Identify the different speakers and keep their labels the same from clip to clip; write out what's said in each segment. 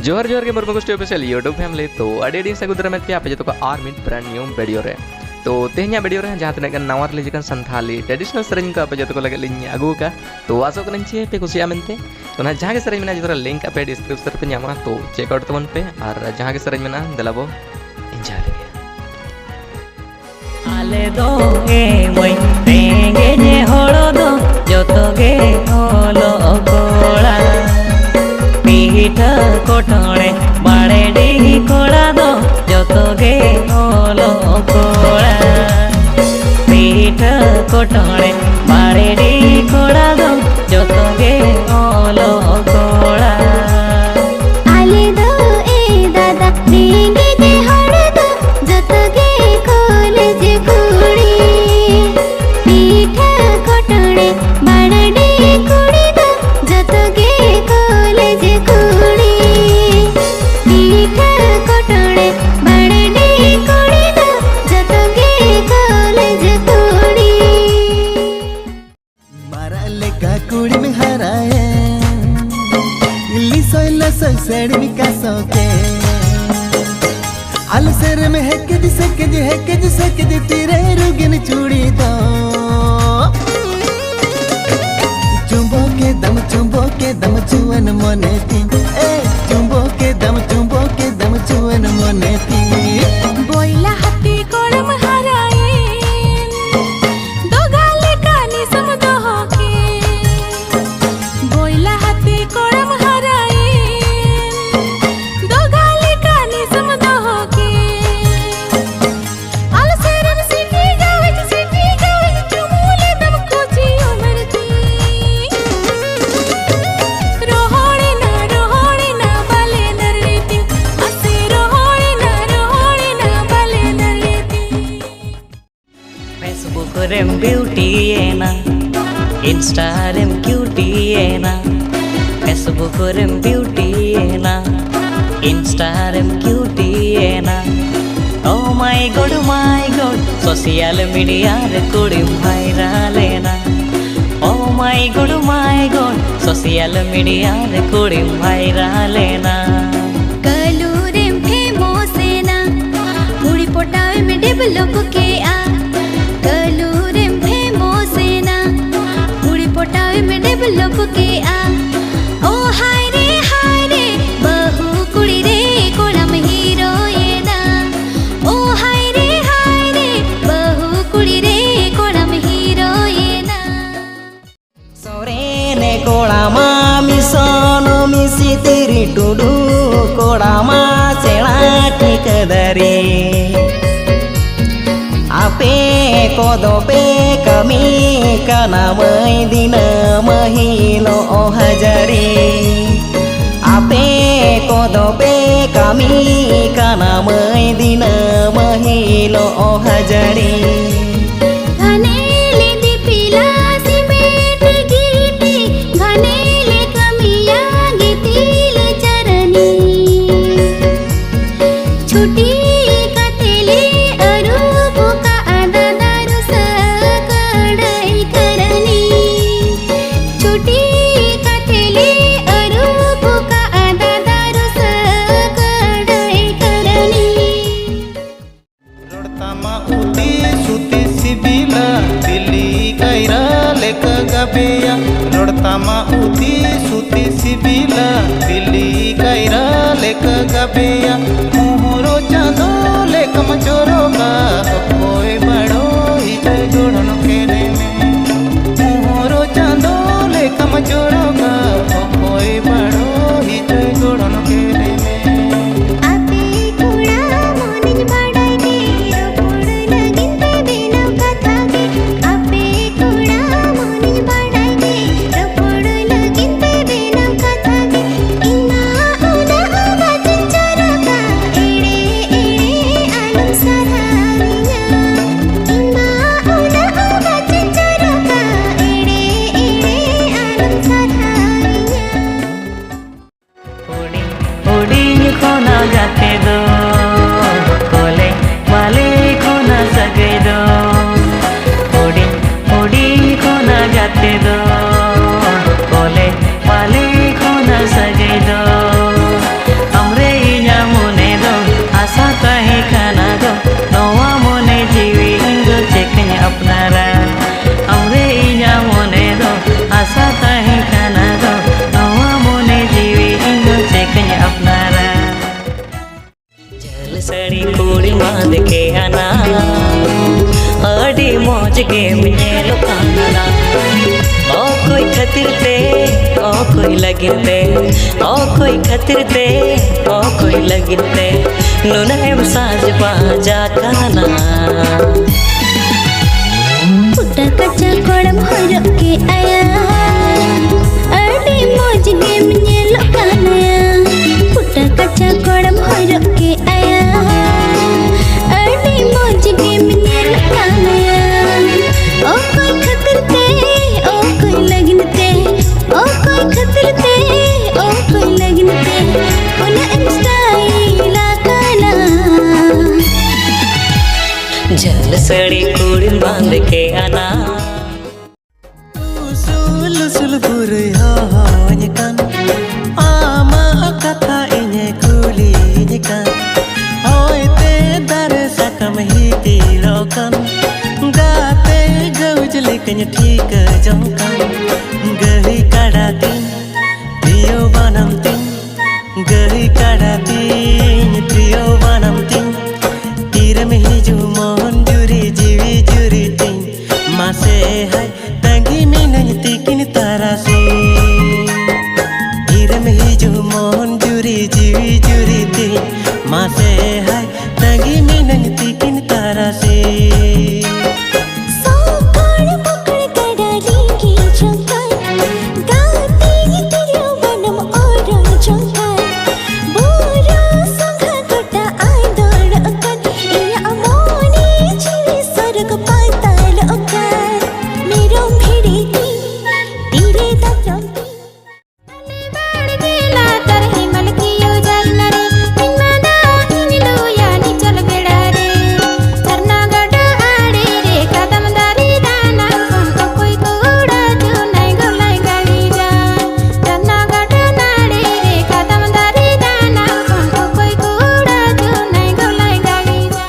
Speaker 1: जोहर जोहर के मुर्मू गोष्ठी official YouTube family तो अड़ी से गुदरमें पे आप जो आर मिड ब्रांड न्यू वीडियो रे तो तेहना वीडियो रे जहाँ तक नवा रिलीज संथाली ट्रेडिशनल सेरेंज को आप जो को लगे अगू का तो आसो चे पे कुछ मनते तो जहाँ के सेरेंज में जो लिंक पे डिस्क्रिप्शन पे नामा तो चेकआउट तबन पे और जहाँ के सेरेंज में दिलाबो एंजॉय लगे
Speaker 2: आले दो ए मोय तेंगे ने होड़ो दो जोतो गे होलो कोड़ा पीठा कोठोड़े बाड़े डी कोड़ा दो जोतो गे होलो कोड़ा पीठा कोठोड़े बाड़े डी कोड़ा दो जोतो गे होलो कोड़ा
Speaker 3: आले दो ए दादा तेंगे ने होड़ो दो जोतो गे कॉलेज कुड़ी पीठा कोठोड़े बाड़े डी कुड़ी दो जोतो गे कॉलेज कुड़ी पीठा कोठोड़े बाड़े डी कुड़ी दो जोतो गे कॉलेज कुड़ी
Speaker 4: मारा लेका कुड़ी में हराए लिसोइला ससड़ विकासों के अलसर में है के जिसे के तेरे रुगिन चूड़ी दो चुंबो के दम चुवन मने थी ए चुंबो के दम चुवन मने थी
Speaker 3: बोइला हाथी कोड़म हराइन दो गाले कानी समझो होके बोइला हाथी कोड़म हराइन दो गाले कानी समझो होके आल सेरम सिटी गावे चुमूले दम कोची उमर थी रोहोड़े ना बाले नरती असे रोहोड़े ना बाले नरती
Speaker 2: फेसबुक रेम ब्यूटी एना इंस्टा रेम क्यूटी एना फेसबुक रेम ब्यूटी एना इंस्टा रेम क्यूटी एना oh my god social media रे कुड़ी वायरल एना oh my god social media रे कुड़ी वायरल एना
Speaker 3: कलूरेम फेमस ना कुड़ी पोटावे में डेवलप के आ कलूरेम फेमस ना कुड़ी पोटावे में डेवलप के आ ओ हाय रे बहु कुड़ी रे कोड़म हीरोइना ओ हाय रे बहु कुड़ी रे कोड़म हीरोइना
Speaker 2: सोरे ने कोड़ा मामी सोनो मिसी तेरी टुडू कोड़ा मा सेड़ा ठीक दरी आपे कोदो पे कमी कना मई दिन महिलो हजारी आपे कोदो पे कमी कना मई दिन महिलो हजारी
Speaker 3: घनेले दीपिला सिमेंट गीती घनेले कमिया गीतील चरणी छुटी कतेले अरूप का आदा दारू सकड़ाई करनी छुटी कतेले अरूप का आदा दारू सकड़ाई करनी
Speaker 4: रोडतामा उती सुती सिबिला दिल्ली कैरा लेक गबेया रोडतामा उती सुती सिबिला दिल्ली कैरा लेक गबेया मोहरो चांदो लेक मचोरो का कोई बड़ो ही जोड़न केरे में मोहरो चांदो लेक मचोरो का कोई बड़ो ही जोड़न केरे में
Speaker 3: आपे कुड़ा मोनिज बाड़ाई दे रोपड़ लगिन पे बिना कथा के आपे कुड़ा मोनिज बाड़ाई दे रोपड़ लगिन पे बिना कथा के इना उना आवाज चरो का
Speaker 2: कुड़ी बांध के आना अड़ी मौज के मिनेलो काना ओ कोई खतिर ते ओ कोई लगिते ओ कोई खतिर ते ओ कोई लगिते नुना एम साज बाजा काना
Speaker 3: पुट्टा कच्चा कोड़म हर के आया अड़ी मौज के मिनेलो काना पुट्टा कच्चा कोड़म हर के आया अड़ी मौज के मिनेलो काना ओ कोई खतिर ते ओ कोई लगन ते ओ कोई खतिर ते ओ कोई लगन ते उन स्टाइल काना
Speaker 2: जल सड़ी कुड़ी बांध के आना
Speaker 4: Usul usul buruy kan ama kata inye kuli kan oi te dar sakam hi tirokan gate gaujle kan ठीक jongkan gahi kadatin trio banam tin gahi kadatin trio banam tin tiram hiju mon juri jiwi juri tin mase hai tangi minai tikin tarasi tiram hiju mon juri jiwi juri tin mase hai tangi minai tikin tarasi
Speaker 3: साकार पकड़ कडाली की चंकर गाती तेरे बनम और चंकर बोरा संघा कोटा आई दौड़ अकर या मोने जीवी स्वर्ग पाताल अकर मेरो भिड़ी ती तेरे दरम बाड़ गेला तर हिमल की योजना रे हिमदा हिनिलो या निचल बेड़ा रे झरना गड़ा आड़े रे कदम दारी दाना कौन कोई कोड़ा जो नहीं गलाई गाली जा झरना गड़ा नाड़े रे कदम दारी दाना कौन कोई कोड़ा जो नहीं गलाई गाली जा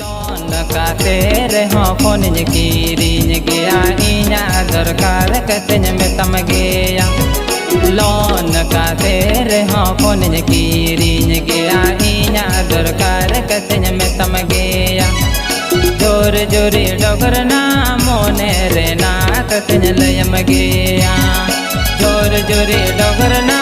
Speaker 5: लोन का तेरे हो फोन कीरिन गया इना दरकार कतन में तम गया लोन का तेरे हो फोन कीरिन गया इना दरकार कतन में तम गया जोर जोरी डोगर ना मोने रे ना कतन लयम गया जोर जोरी डोगर ना